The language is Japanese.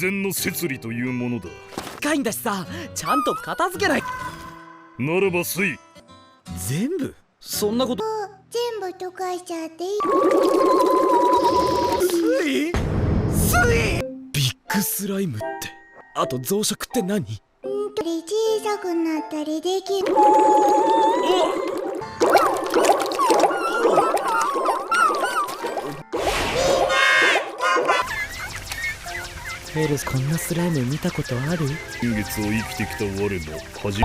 然の摂理というものだ。深いんだしさ、ちゃんと片付けない。ならば水。全部そんなこと。全部溶かしちゃっていい？水ビッグスライムって、あと増殖って何？小さくなったりできる。ヘルス、こんなスライム見たことある？先月を生きてきた我の恥。